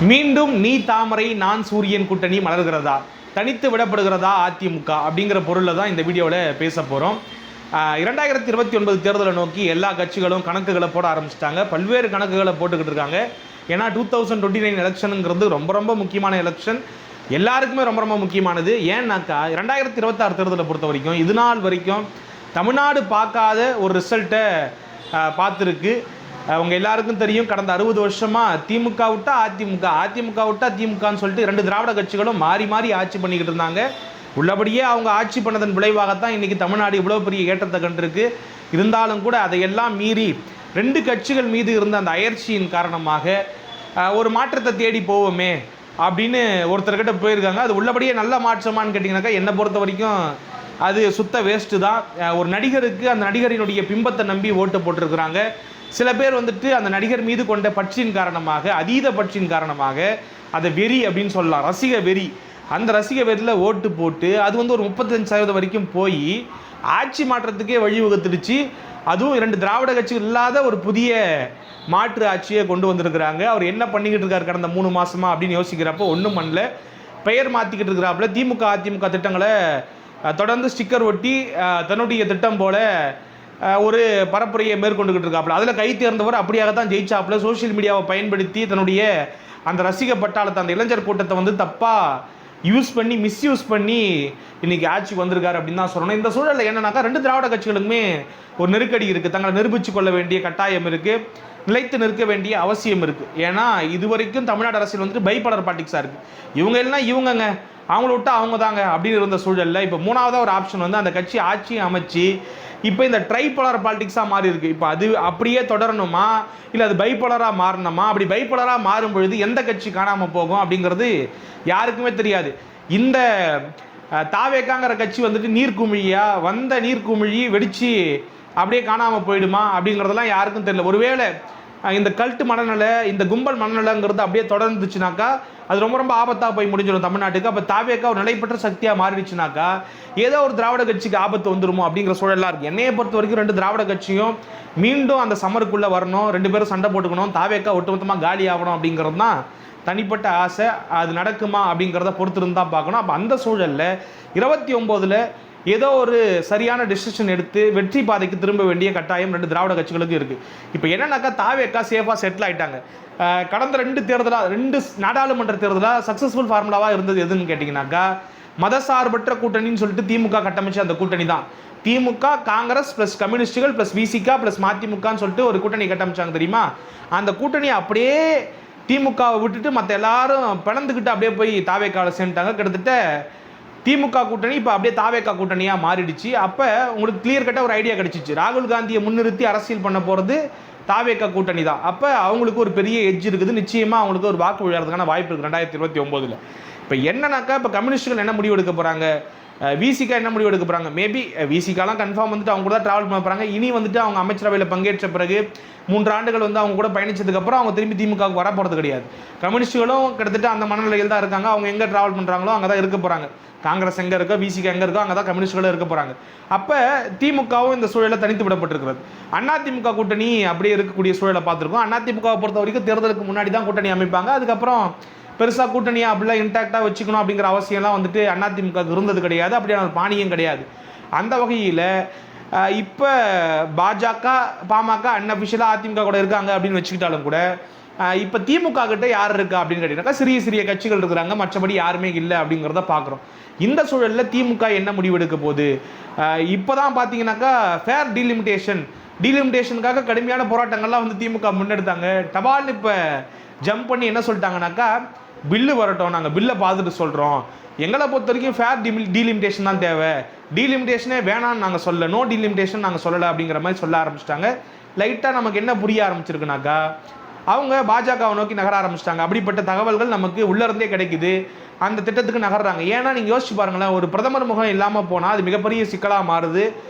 மீண்டும் நீ தாமரை நான் சூரியன் கூட்டணி மலர்கிறதா, தனித்து விடப்படுகிறதா அதிமுக அப்படிங்கிற பொருளில் தான் இந்த வீடியோவில் பேச போகிறோம். 2029 தேர்தலை நோக்கி எல்லா கட்சிகளும் கணக்குகளை போட ஆரம்பிச்சிட்டாங்க. பல்வேறு கணக்குகளை போட்டுக்கிட்டு இருக்காங்க. ஏன்னா 2029 எலெக்ஷனுங்கிறது ரொம்ப ரொம்ப முக்கியமான எலெக்ஷன், எல்லாருக்குமே ரொம்ப ரொம்ப முக்கியமானது. ஏன்னாக்கா 2026 தேர்தலை பொறுத்த வரைக்கும் இது நாள் வரைக்கும் தமிழ்நாடு பார்க்காத ஒரு ரிசல்ட்டை பார்த்துருக்கு. அவங்க எல்லாருக்கும் தெரியும், கடந்த 60 வருஷமாக திமுக விட்டா அதிமுக, அதிமுக விட்டா திமுகன்னு சொல்லிட்டு ரெண்டு திராவிட கட்சிகளும் மாறி மாறி ஆட்சி பண்ணிக்கிட்டு இருந்தாங்க. உள்ளபடியே அவங்க ஆட்சி பண்ணதன் விளைவாகத்தான் இன்றைக்கி தமிழ்நாடு இவ்வளோ பெரிய ஏற்றத்தை கண்டிருக்கு. இருந்தாலும் கூட அதையெல்லாம் மீறி ரெண்டு கட்சிகள் மீது இருந்த அந்த அயற்சியின் காரணமாக ஒரு மாற்றத்தை தேடி போவோமே அப்படின்னு ஒருத்தர்கிட்ட போயிருக்காங்க. அது உள்ளபடியே நல்ல மாற்றமானு கேட்டிங்கனாக்கா என்னை பொறுத்த வரைக்கும் அது சுத்த வேஸ்ட்டு தான். ஒரு நடிகருக்கு அந்த நடிகரினுடைய பிம்பத்தை நம்பி ஓட்டு போட்டிருக்கிறாங்க. சில பேர் வந்துட்டு அந்த நடிகர் மீது கொண்ட பற்றின் காரணமாக, அதீத பற்றின் காரணமாக, அதை வெறி அப்படின்னு சொல்லலாம், ரசிக வெறி, அந்த ரசிக வெறியில் ஓட்டு போட்டு அது வந்து ஒரு 35% வரைக்கும் போய் ஆட்சி மாற்றத்துக்கே வழிவகுத்துடுச்சு. அதுவும் இரண்டு திராவிட கட்சிகள் இல்லாத ஒரு புதிய மாற்று ஆட்சியை கொண்டு வந்திருக்கிறாங்க. அவர் என்ன பண்ணிக்கிட்டு இருக்கார் கடந்த 3 மாதமா அப்படின்னு யோசிக்கிறப்போ ஒன்றும் பண்ணல. பெயர் மாற்றிக்கிட்டு இருக்கிறாப்புல திமுக அதிமுக திட்டங்களை தொடர்ந்து ஸ்டிக்கர் ஒட்டி தன்னுடைய திட்டம் போல ஒரு பரப்புரையை மேற்கொண்டுகிட்டு இருக்காப்புல. அதில் கை தேர்ந்தவர் அப்படியாகத்தான் ஜெயிச்சாப்புல. சோசியல் மீடியாவை பயன்படுத்தி தன்னுடைய அந்த ரசிக பட்டாளத்தை, அந்த இளைஞர் கூட்டத்தை வந்து தப்பாக யூஸ் பண்ணி மிஸ்யூஸ் பண்ணி இன்றைக்கி ஆட்சிக்கு வந்திருக்காரு அப்படின்னு தான் சொல்லணும். இந்த சூழலில் என்னன்னாக்கா ரெண்டு திராவிட கட்சிகளுக்குமே ஒரு நெருக்கடி இருக்குது. தங்களை நிரூபித்து கொள்ள வேண்டிய கட்டாயம் இருக்குது, நிலைத்து நிற்க வேண்டிய அவசியம் இருக்குது. ஏன்னா இது வரைக்கும் தமிழ்நாடு அரசியல் வந்துட்டு பைப்பலர் பாலிடிக்ஸாக இருக்குது. இவங்க எல்லாம் இவங்கங்க, அவங்கள விட்டு அவங்க தாங்க அப்படின்னு இருந்த சூழலில் இப்போ மூணாவதாக ஒரு ஆப்ஷன் வந்து அந்த கட்சி ஆட்சியை அமைச்சு இப்போ இந்த ட்ரைபலர் பாலிடிக்ஸாக மாறி இருக்குது. இப்போ அது அப்படியே தொடரணுமா இல்லை அது பைப்பலராக மாறணுமா? அப்படி பைப்பலராக மாறும் பொழுது எந்த கட்சி காணாமல் போகும் அப்படிங்கிறது யாருக்குமே தெரியாது. இந்த தாவேக்காங்கிற கட்சி வந்துட்டு நீர்க்குமிழியா, வந்த நீர்க்குமிழி வெடித்து அப்படியே காணாமல் போயிடுமா அப்படிங்கிறதெல்லாம் யாருக்கும் தெரியல. ஒருவேளை இந்த கல்ட்டு மனநிலை, இந்த கும்பல் மனநிலைங்கிறது அப்படியே தொடர்ந்துச்சுனாக்கா அது ரொம்ப ரொம்ப ஆபத்தாக போய் முடிஞ்சிடும் தமிழ்நாட்டுக்கு. அப்போ தாவேக்கா ஒரு நிலைப்பற்ற சக்தியாக மாறிடுச்சுனாக்கா ஏதோ ஒரு திராவிட கட்சிக்கு ஆபத்து வந்துருமோ அப்படிங்கிற சூழலாக இருக்குது. என்னையை பொறுத்த வரைக்கும் ரெண்டு திராவிட கட்சியும் மீண்டும் அந்த சமருக்குள்ளே வரணும், ரெண்டு பேரும் சண்டை போட்டுக்கணும், தாவேக்கா ஒட்டுமொத்தமாக காலி ஆகணும் அப்படிங்கிறது தான் தனிப்பட்ட ஆசை. அது நடக்குமா அப்படிங்கிறத பொறுத்திருந்து தான் பார்க்கணும். அப்போ அந்த சூழலில் 29 ஏதோ ஒரு சரியான டிசிஷன் எடுத்து வெற்றி பாதைக்கு திரும்ப வேண்டிய கட்டாயம் ரெண்டு திராவிட கட்சிகளுக்கு இருக்குது. இப்போ என்னன்னாக்கா தாவேக்கா சேஃபாக செட்டில் ஆகிட்டாங்க. கடந்த ரெண்டு நாடாளுமன்ற தேர்தலாக சக்ஸஸ்ஃபுல் ஃபார்முலாவாக இருந்தது எதுன்னு கேட்டிங்கனாக்கா மதசார்பற்ற கூட்டணின்னு சொல்லிட்டு திமுக கட்டமைச்சு அந்த கூட்டணி தான். திமுக, காங்கிரஸ் ப்ளஸ் கம்யூனிஸ்டுகள் ப்ளஸ் விசிகா ப்ளஸ் மதிமுகன்னு சொல்லிட்டு ஒரு கூட்டணி கட்டமைச்சாங்க தெரியுமா? அந்த கூட்டணி அப்படியே திமுகவை விட்டுட்டு மற்ற எல்லாரும் பிளந்துக்கிட்டு அப்படியே போய் தாவேக்காவில் சேர்ந்துட்டாங்க. கிட்டத்தட்ட திமுக கூட்டணி இப்போ அப்படியே தாவேக்கா கூட்டணியாக மாறிடுச்சு. அப்போ உங்களுக்கு கிளியர் கட்டாக ஒரு ஐடியா கிடச்சிச்சு, ராகுல் காந்தியை முன்னிறுத்தி அரசியல் பண்ண போகிறது தாவேக்கா கூட்டணி தான். அப்போ அவங்களுக்கு ஒரு பெரிய எட்ஜ் இருக்குது, நிச்சயமாக அவங்களுக்கு ஒரு வாக்கு விழுறதுக்கான வாய்ப்பு இருக்குது 2029. இப்போ என்னன்னாக்கா இப்போ கம்யூனிஸ்டுகள் என்ன முடிவு எடுக்க போகிறாங்க, விசிகா என்ன முடிவு எடுக்க போகிறாங்க? மேபி விசிகாலாம் கன்ஃபார்ம் வந்துட்டு அவங்க கூட தான் ட்ராவல் பண்ண போகிறாங்க. இனி வந்துட்டு அவங்க அமைச்சரவையில் பங்கேற்ற பிறகு 3 ஆண்டுகள் வந்து அவங்க கூட பயணிச்சதுக்கப்புறம் அவங்க திரும்பி திமுகவுக்கு வர போகிறது கிடையாது. கம்யூனிஸ்டுகளும் கிட்டத்தட்ட அந்த மனநிலையில் தான் இருக்காங்க. அவங்க எங்கே ட்ராவல் பண்ணுறாங்களோ அங்கே தான் இருக்க போகிறாங்க. காங்கிரஸ் எங்கே இருக்கோ, விசிகா எங்கே இருக்கோ அங்கே தான் கம்யூனிஸ்டுகளும் இருக்க போகிறாங்க. அப்போ திமுகவும் இந்த சூழலை தனித்து விடப்பட்டிருக்கிறது. அதிமுக கூட்டணி அப்படியே இருக்கக்கூடிய சூழலை பார்த்துருக்கோம். அதிமுகவை பொறுத்த வரைக்கும் தேர்தலுக்கு முன்னாடி தான் கூட்டணி அமைப்பாங்க. அதுக்கப்புறம் பெருசாக கூட்டணியாக அப்படிலாம் இன்டாக்டாக வச்சுக்கணும் அப்படிங்கிற அவசியம்லாம் வந்துட்டு அதிமுக இருந்தது கிடையாது, அப்படியான ஒரு பாணியும் கிடையாது. அந்த வகையில் இப்போ பாஜக பாமக அன்அஃபிஷியலாக அதிமுக கூட இருக்காங்க அப்படின்னு வச்சுக்கிட்டாலும் கூட இப்போ திமுக கிட்ட யார் இருக்கா அப்படின்னு கேட்டீங்கன்னாக்கா சிறிய சிறிய கட்சிகள் இருக்கிறாங்க, மற்றபடி யாருமே இல்லை அப்படிங்கிறத பார்க்குறோம். இந்த சூழலில் திமுக என்ன முடிவெடுக்க போகுது? இப்போ தான் பார்த்தீங்கன்னாக்கா ஃபேர் டீலிமிட்டேஷனுக்காக கடுமையான போராட்டங்கள்லாம் வந்து திமுக முன்னெடுத்தாங்க. டபால்னு இப்போ ஜம்ப் பண்ணி என்ன சொல்லிட்டாங்கனாக்கா பில்லு வரட்டும், நாங்கள் பில்லை பார்த்துட்டு சொல்கிறோம், எங்களை பொறுத்த வரைக்கும் ஃபேர் டீலிமிட்டேஷன் தான் தேவை, டீலிமிட்டேஷனே வேணான்னு நாங்கள் சொல்ல, நோ டீலிமிட்டேஷன் நாங்கள் சொல்லலை அப்படிங்கிற மாதிரி சொல்ல ஆரம்பிச்சிட்டாங்க. லைட்டாக நமக்கு என்ன புரிய ஆரம்பிச்சிருக்குனாக்கா அவங்க பாஜகவை நோக்கி நகர ஆரம்பிச்சிட்டாங்க. அப்படிப்பட்ட தகவல்கள் நமக்கு உள்ளேருந்தே கிடைக்குது, அந்த திட்டத்துக்கு நகர்றாங்க. ஏன்னா நீங்கள் யோசிச்சு பாருங்களேன், ஒரு பிரதமர் முகம் இல்லாமல் போனால் அது மிகப்பெரிய சிக்கலாக மாறுது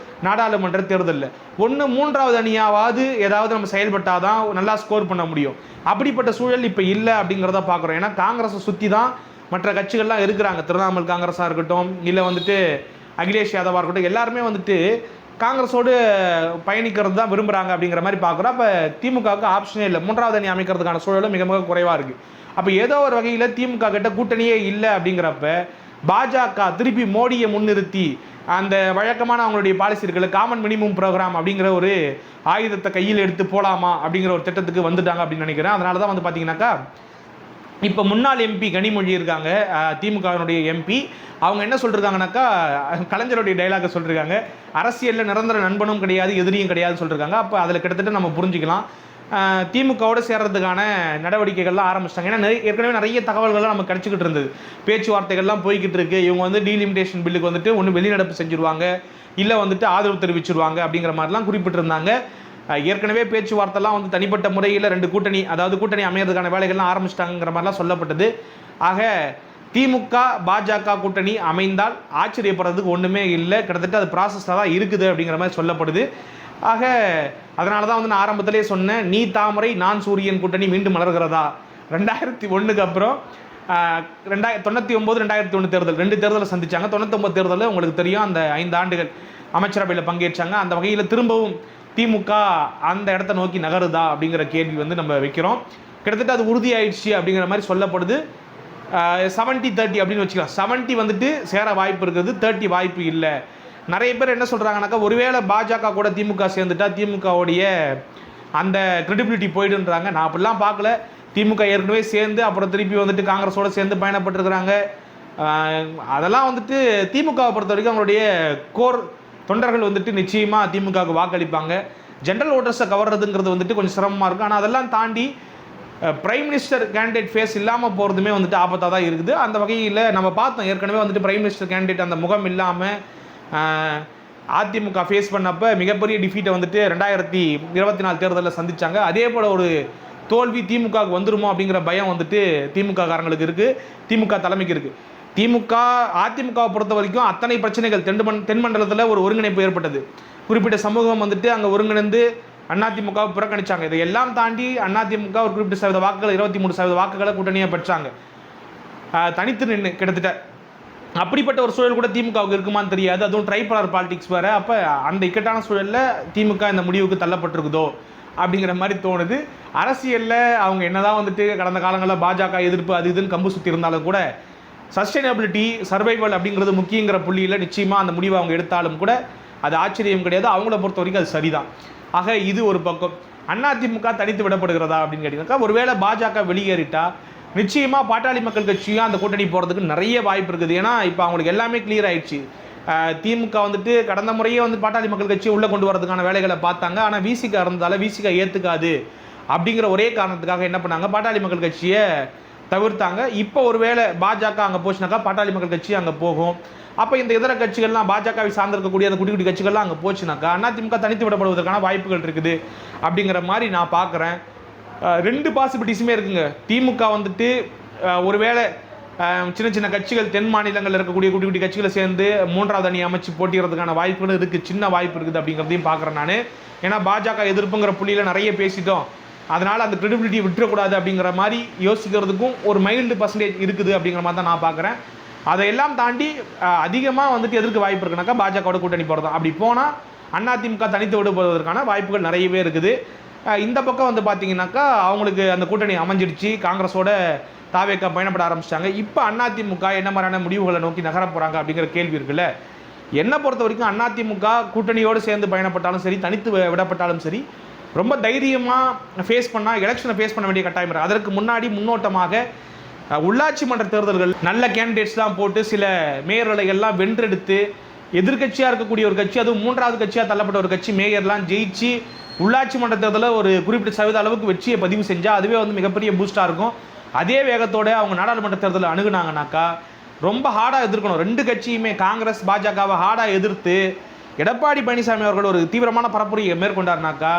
நாடாளுமன்ற தேர்தலில். ஒன்று 3வது அணியாவது ஏதாவது நம்ம செயல்பட்டால் தான் நல்லா ஸ்கோர் பண்ண முடியும். அப்படிப்பட்ட சூழல் இப்போ இல்லை அப்படிங்கிறத பார்க்குறோம். ஏன்னா காங்கிரஸை சுற்றி தான் மற்ற கட்சிகள்லாம் இருக்கிறாங்க. திரிணாமுல் காங்கிரஸாக இருக்கட்டும், இல்லை வந்துட்டு அகிலேஷ் யாதவாக இருக்கட்டும், எல்லாருமே வந்துட்டு காங்கிரஸோடு பயணிக்கிறது தான் விரும்புகிறாங்க அப்படிங்கிற மாதிரி பார்க்குறோம். அப்போ திமுகவுக்கு ஆப்ஷனே இல்லை, 3வது அணி அமைக்கிறதுக்கான சூழலும் மிக மிக குறைவாக இருக்குது. அப்போ ஏதோ ஒரு வகையில் திமுக கிட்ட கூட்டணியே இல்லை அப்படிங்கிறப்ப பாஜக திருப்பி மோடியை முன்னிறுத்தி அந்த வழக்கமான அவங்களுடைய பாலிசி இருக்குல்ல, காமன் மினிமம் ப்ரோக்ராம் அப்படிங்கிற ஒரு ஆயுதத்தை கையில் எடுத்து போகலாமா அப்படிங்கிற ஒரு திட்டத்துக்கு வந்துட்டாங்க அப்படின்னு நினைக்கிறேன். அதனால தான் வந்து பார்த்தீங்கன்னாக்கா இப்போ முன்னாள் எம்பி கனிமொழி இருக்காங்க, திமுகவினுடைய எம்பி. அவங்க என்ன சொல்லிருக்காங்கனாக்கா, கலைஞருடைய டைலாக சொல்லியிருக்காங்க, அரசியலில் நிரந்தர நண்பனும் கிடையாது எதிரியும் கிடையாதுன்னு சொல்லியிருக்காங்க. அப்போ அதில் கிட்டத்தட்ட நம்ம புரிஞ்சுக்கலாம் திமுகவோடு சேர்றதுக்கான நடவடிக்கைகள்லாம் ஆரம்பிச்சிட்டாங்க. ஏன்னா ஏற்கனவே நிறைய தகவல்கள்லாம் நமக்கு கிடச்சிக்கிட்டு இருந்தது, பேச்சுவார்த்தைகள்லாம் போய்கிட்டு இருக்கு. இவங்க வந்து டீலிமிட்டேஷன் பில்லுக்கு வந்துட்டு ஒன்று வெளிநடப்பு செஞ்சுருவாங்க, இல்லை வந்துட்டு ஆதரவு தெரிவிச்சிருவாங்க அப்படிங்கிற மாதிரிலாம் குறிப்பிட்டிருந்தாங்க. ஏற்கனவே பேச்சுவார்த்தைலாம் வந்து தனிப்பட்ட முறையில் 2 கூட்டணி, அதாவது கூட்டணி அமையறதுக்கான வேலைகள்லாம் ஆரம்பிச்சிட்டாங்கிற மாதிரிலாம் சொல்லப்பட்டது. ஆக திமுக பாஜக கூட்டணி அமைந்தால் ஆச்சரியப்படுறதுக்கு ஒன்றுமே இல்லை, கிட்டத்தட்ட அது ப்ராசஸில் தான் இருக்குது அப்படிங்கிற மாதிரி சொல்லப்படுது. ஆக அதனால தான் வந்து நான் ஆரம்பத்திலே சொன்னேன், நீ தாமரை நான் சூரியன் கூட்டணி மீண்டும் மலர்கிறதா. 2001க்கு அப்புறம் 1999 2001 தேர்தல் 2 தேர்தலை சந்திச்சாங்க. 99 தேர்தலில் உங்களுக்கு தெரியும், அந்த 5 ஆண்டுகள் அமைச்சரவையில் பங்கேற்றாங்க. அந்த வகையில் திரும்பவும் திமுக அந்த இடத்த நோக்கி நகருதா அப்படிங்கிற கேள்வி வந்து நம்ம வைக்கிறோம். கிட்டத்தட்ட அது உறுதியாயிடுச்சு அப்படிங்கிற மாதிரி சொல்லப்படுது. 70-30 அப்படின்னு வச்சுக்கலாம். 70 வந்துட்டு சேர வாய்ப்பு இருக்குது, 30 வாய்ப்பு இல்லை. நிறைய பேர் என்ன சொல்கிறாங்கனாக்கா, ஒருவேளை பாஜக கூட திமுக சேர்ந்துட்டா திமுகவுடைய அந்த கிரெடிபிலிட்டி போயிடுன்றாங்க. நான் அப்படிலாம் பார்க்கல. திமுக ஏற்கனவே சேர்ந்து அப்புறம் திருப்பி வந்துட்டு காங்கிரஸோடு சேர்ந்து பயணப்பட்டுருக்கிறாங்க. அதெல்லாம் வந்துட்டு திமுகவை பொறுத்த வரைக்கும் அவங்களுடைய கோர் தொண்டர்கள் வந்துட்டு நிச்சயமாக திமுகவுக்கு வாக்களிப்பாங்க. ஜென்ரல் ஓட்டர்ஸை கவர்றதுங்கிறது வந்துட்டு கொஞ்சம் சிரமமாக இருக்கும். ஆனால் அதெல்லாம் தாண்டி பிரைம் மினிஸ்டர் கேண்டிடேட் ஃபேஸ் இல்லாமல் போகிறதுமே வந்துட்டு ஆபத்தாக தான் இருக்குது. அந்த வகையில் நம்ம பார்த்தோம், ஏற்கனவே வந்துட்டு பிரைம் மினிஸ்டர் கேண்டிடேட் அந்த முகம் இல்லாமல் அதிமுக ஃபேஸ் பண்ணப்போ மிகப்பெரிய டிஃபீட்டை வந்துட்டு 2024 தேர்தலில் சந்தித்தாங்க. அதே போல் ஒரு தோல்வி திமுகவுக்கு வந்துருமோ அப்படிங்கிற பயம் வந்துட்டு திமுக காரங்களுக்கு இருக்குது, திமுக தலைமைக்கு இருக்குது. அதிமுகவை பொறுத்த வரைக்கும் அத்தனை பிரச்சனைகள் தென் மண்டலத்தில் ஒரு ஒருங்கிணைப்பு ஏற்பட்டது. குறிப்பிட்ட சமூகம் வந்துட்டு அங்கே ஒருங்கிணைந்து அதிமுகவை புறக்கணிச்சாங்க. இதையெல்லாம் தாண்டி அதிமுக ஒரு குறிப்பிட்ட சதவீத வாக்குகள் 23% வாக்குகளை கூட்டணியாக பெற்றாங்க, தனித்து நின்று கிட்டத்தட்ட. அப்படிப்பட்ட ஒரு சூழல் கூட திமுகவுக்கு இருக்குமான்னு தெரியாது. அதுவும் ட்ரைபலர் பாலிடிக்ஸ் வேறு. அப்போ அந்த இக்கட்டான சூழலில் திமுக இந்த முடிவுக்கு தள்ளப்பட்டிருக்குதோ அப்படிங்கிற மாதிரி தோணுது. அரசியலில் அவங்க என்னதான் வந்துட்டு கடந்த காலங்களில் பாஜக எதிர்ப்பு அது இதுன்னு கம்பு சுற்றி இருந்தாலும் கூட சஸ்டைனபிலிட்டி சர்வைவல் அப்படிங்கிறது முக்கியங்கிற புள்ளியில் நிச்சயமாக அந்த முடிவை அவங்க எடுத்தாலும் கூட அது ஆச்சரியம் கிடையாது. அவங்கள பொறுத்த வரைக்கும் அது சரிதான். ஆக இது ஒரு பக்கம். அதிமுக தனித்து விடப்படுகிறதா அப்படின்னு கேட்டிங்கனாக்கா, ஒருவேளை பாஜக வெளியேறிட்டா நிச்சயமாக பாட்டாளி மக்கள் கட்சியும் அந்த கூட்டணி போகிறதுக்கு நிறைய வாய்ப்பு இருக்குது. ஏன்னா இப்போ அவங்களுக்கு எல்லாமே கிளியர் ஆயிடுச்சு. திமுக வந்துட்டு கடந்த முறையே வந்து பாட்டாளி மக்கள் கட்சியை உள்ளே கொண்டு வரதுக்கான வேலைகளை பார்த்தாங்க. ஆனால் விசிக இருந்ததால் விசிக ஏற்றுக்காது அப்படிங்கிற ஒரே காரணத்துக்காக என்ன பண்ணாங்க, பாட்டாளி மக்கள் கட்சியை தவிர்த்தாங்க. இப்போ ஒருவேளை பாஜக அங்கே போச்சுனாக்கா பாட்டாளி மக்கள் கட்சி அங்கே போகும். அப்போ இந்த இதர கட்சிகள்லாம் பாஜகவை சார்ந்திருக்கக்கூடிய அந்த குட்டி குட்டி கட்சிகள்லாம் அங்கே போச்சுனாக்கா அதிமுக தனித்து விடப்படுவதற்கான வாய்ப்புகள் இருக்குது அப்படிங்கிற மாதிரி நான் பார்க்குறேன். 2 பாசிபிலிட்டிஸுமே இருக்குங்க. திமுக வந்துட்டு ஒருவேளை சின்ன சின்ன கட்சிகள் தென் மாநிலங்களில் இருக்கக்கூடிய குட்டி குட்டி கட்சிகளை சேர்ந்து 3வது அணி அமைச்சு போட்டிடுறதுக்கான வாய்ப்புகள் இருக்குது, சின்ன வாய்ப்பு இருக்குது அப்படிங்கிறதையும் பார்க்குறேன் நான். ஏன்னா பாஜக எதிர்ப்புங்கிற புள்ளியில் நிறைய பேசிட்டோம், அதனால் அந்த கிரெடிபிலிட்டியை விட்டுறக்கூடாது அப்படிங்கிற மாதிரி யோசிக்கிறதுக்கும் ஒரு மைல்டு பர்சன்டேஜ் இருக்குது அப்படிங்கிற மாதிரி தான் நான் பார்க்குறேன். அதையெல்லாம் தாண்டி அதிகமாக வந்துட்டு எதற்கு வாய்ப்பு இருக்குனாக்கா பாஜகவோட கூட்டணி போகிறதா. அப்படி போனால் அதிமுக தனித்து விடுவதற்கான வாய்ப்புகள் நிறையவே இருக்குது. இந்த பக்கம் வந்து பார்த்தீங்கன்னாக்கா அவங்களுக்கு அந்த கூட்டணி அமைஞ்சிடுச்சு, காங்கிரஸோட தாவேக்கா பயணப்பட ஆரம்பிச்சிட்டாங்க. இப்போ அதிமுக என்ன மாதிரியான முடிவுகளை நோக்கி நகர போகிறாங்க அப்படிங்கிற கேள்வி இருக்குல்ல. என்னை பொறுத்த வரைக்கும் அதிமுக கூட்டணியோடு சேர்ந்து பயணப்பட்டாலும் சரி, தனித்து விடப்பட்டாலும் சரி, ரொம்ப தைரியமாக ஃபேஸ் பண்ணால் எலெக்ஷனை ஃபேஸ் பண்ண வேண்டிய கட்டாயம் இருக்குது. அதற்கு முன்னாடி முன்னோட்டமாக உள்ளாட்சி மன்ற தேர்தல்கள் நல்ல கேண்டிடேட்ஸ்லாம் போட்டு சில மேயர்களை எல்லாம் வென்றெடுத்து எதிர்கட்சியாக இருக்கக்கூடிய ஒரு கட்சி, அதுவும் 3வது கட்சியாக தள்ளப்பட்ட ஒரு கட்சி மேயர்லாம் ஜெயிச்சு உள்ளாட்சி மன்ற தேர்தலில் ஒரு குறிப்பிட்ட சதவீத அளவுக்கு வெற்றியை பதிவு செஞ்சால் அதுவே வந்து மிகப்பெரிய பூஸ்டாக இருக்கும். அதே வேகத்தோடு அவங்க நாடாளுமன்ற தேர்தலில் அணுகுனாங்கனாக்கா ரொம்ப ஹார்டாக எதிர்க்கணும். 2 கட்சியுமே காங்கிரஸ் பாஜகவை ஹார்டாக எதிர்த்து எடப்பாடி பழனிசாமி அவர்கள் ஒரு தீவிரமான பரப்புரையை மேற்கொண்டார்னாக்கா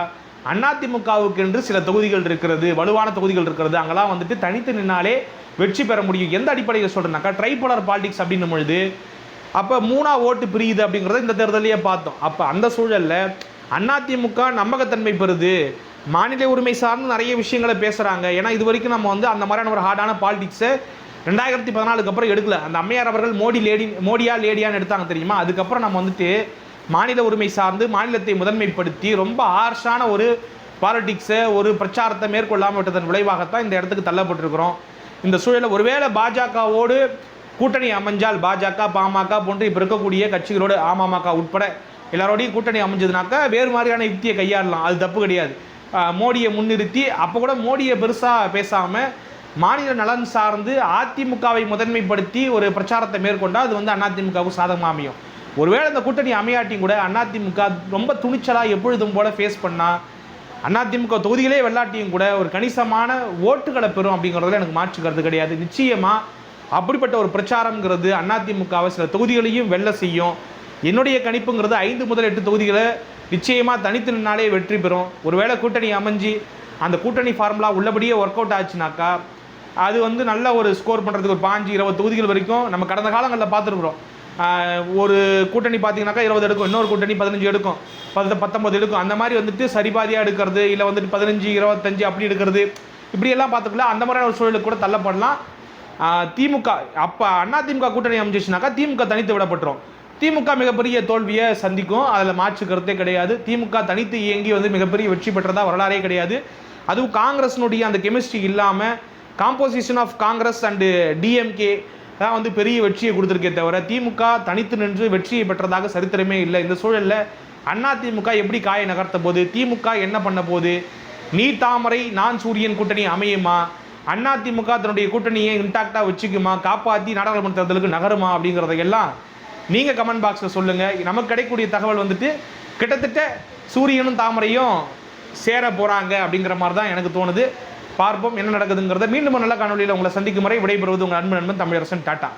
அதிமுகவுக்கு என்று சில தொகுதிகள் இருக்கிறது, வலுவான தொகுதிகள் இருக்கிறது, அங்கெல்லாம் வந்துட்டு தனித்து நின்னாலே வெற்றி பெற முடியும். எந்த அடிப்படையில் சொல்கிறேன்னாக்கா, ட்ரைபோலர் பாலிடிக்ஸ் அப்படின்னும் பொழுது அப்போ 3ஆ ஓட்டு பிரியுது அப்படிங்கிறத இந்த தேர்தலையே பார்த்தோம். அப்போ அந்த சூழலில் அதிமுக நம்பகத்தன்மை பெறுது, மாநில உரிமை சார்ந்து நிறைய விஷயங்களை பேசுகிறாங்க. ஏன்னா இது வரைக்கும் நம்ம வந்து அந்த மாதிரியான ஒரு ஹார்டான பாலிடிக்ஸை 2014க்கு அப்புறம் எடுக்கல. அந்த அம்மையார் அவர்கள் மோடியா லேடியான்னு எடுத்தாங்க தெரியுமா. அதுக்கப்புறம் நம்ம வந்துட்டு மாநில உரிமை சார்ந்து மாநிலத்தை முதன்மைப்படுத்தி ரொம்ப ஹார்ஷான ஒரு பாலிடிக்ஸை ஒரு பிரச்சாரத்தை மேற்கொள்ளாமல் விட்டதன் விளைவாகத்தான் இந்த இடத்துக்கு தள்ளப்பட்டிருக்கிறோம். இந்த சூழலில் ஒருவேளை பாஜகவோடு கூட்டணி அமைஞ்சால், பாஜக, பாமக போன்று இப்போ இருக்கக்கூடிய கட்சிகளோடு, அமமுக உட்பட எல்லாரோடையும் கூட்டணி அமைஞ்சதுனாக்கா வேறு மாதிரியான யுக்தியை கையாளலாம். அது தப்பு கிடையாது. மோடியை முன்னிறுத்தி அப்போ கூட மோடியை பெருசாக பேசாமல் மாநில நலன் சார்ந்து அதிமுகவை முதன்மைப்படுத்தி ஒரு பிரச்சாரத்தை மேற்கொண்டால் அது வந்து அதிமுகவுக்கு சாதகமாக அமையும். ஒருவேளை இந்த கூட்டணி அமையாட்டியும் கூட அதிமுக ரொம்ப துணிச்சலாக எப்பொழுதும் போல ஃபேஸ் பண்ணால் அதிமுக தொகுதிகளே வெள்ளாட்டியும் கூட ஒரு கணிசமான ஓட்டுகளை பெறும் அப்படிங்கிறதுல எனக்கு மாற்று கருத்து கிடையாது. நிச்சயமாக அப்படிப்பட்ட ஒரு பிரச்சாரங்கிறது அதிமுகவை சில தொகுதிகளையும் வெல்ல செய்யும். என்னுடைய கணிப்புங்கிறது 5 முதல் 8 தொகுதிகளை நிச்சயமாக தனித்து நின்னாலே வெற்றி பெறும். ஒருவேளை கூட்டணி அமைஞ்சு அந்த கூட்டணி ஃபார்முலா உள்ளபடியே ஒர்க் அவுட் ஆச்சுனாக்கா அது வந்து நல்ல ஒரு ஸ்கோர் பண்ணுறதுக்கு ஒரு 15-20 தொகுதிகள் வரைக்கும் நம்ம கடந்த காலங்களில் பார்த்துருக்குறோம். ஒரு கூட்டணி பார்த்தீங்கன்னாக்கா 20 எடுக்கும், இன்னொரு கூட்டணி 15 எடுக்கும், 19 எடுக்கும். அந்த மாதிரி வந்துட்டு சரிபாதியாக எடுக்கிறது, இல்லை வந்துட்டு 15-25 அப்படி எடுக்கிறது, இப்படியெல்லாம் பார்த்துக்கலாம். அந்த மாதிரியான ஒரு சூழலுக்கு கூட தள்ளப்படலாம். திமுக அப்போ அதிமுக கூட்டணி அமைஞ்சிச்சுனாக்கா திமுக தனித்து விடப்பட்டுரும். திமுக மிகப்பெரிய தோல்வியை சந்திக்கும், அதில் மாற்று கருத்தே கிடையாது. திமுக தனித்து இயங்கி வந்து மிகப்பெரிய வெற்றி பெற்றதா வரலாறே கிடையாது. அதுவும் காங்கிரஸினுடைய அந்த கெமிஸ்ட்ரி இல்லாமல் composition of Congress and DMK தான் வந்து பெரிய வெற்றியை கொடுத்துருக்கே தவிர திமுக தனித்து நின்று வெற்றியை பெற்றதாக சரித்திரமே இல்லை. இந்த சூழலில் அதிமுக எப்படி காயை நகர்த்த போது, திமுக என்ன பண்ண போது, நீ தாமரை நான் சூரியன் கூட்டணி அமையுமா, அதிமுக தன்னுடைய கூட்டணியை இன்டாக்டாக வச்சுக்குமா, காப்பாற்றி நாடாளுமன்ற தேர்தலுக்கு நகருமா அப்படிங்கிறதையெல்லாம் நீங்கள் கமெண்ட் பாக்ஸில் சொல்லுங்கள். நமக்கு கிடைக்கக்கூடிய தகவல் வந்துட்டு கிட்டத்தட்ட சூரியனும் தாமரையும் சேர போகிறாங்க அப்படிங்கிற மாதிரி தான் எனக்கு தோணுது. பார்ப்போம் என்ன நடக்குதுங்கிறத. மீண்டும் நல்ல காணொலியில் உங்களை சந்திக்கும் வரை விடைபெறுவது உங்கள் அன்பு நண்பன் தமிழரசன். டாட்டா.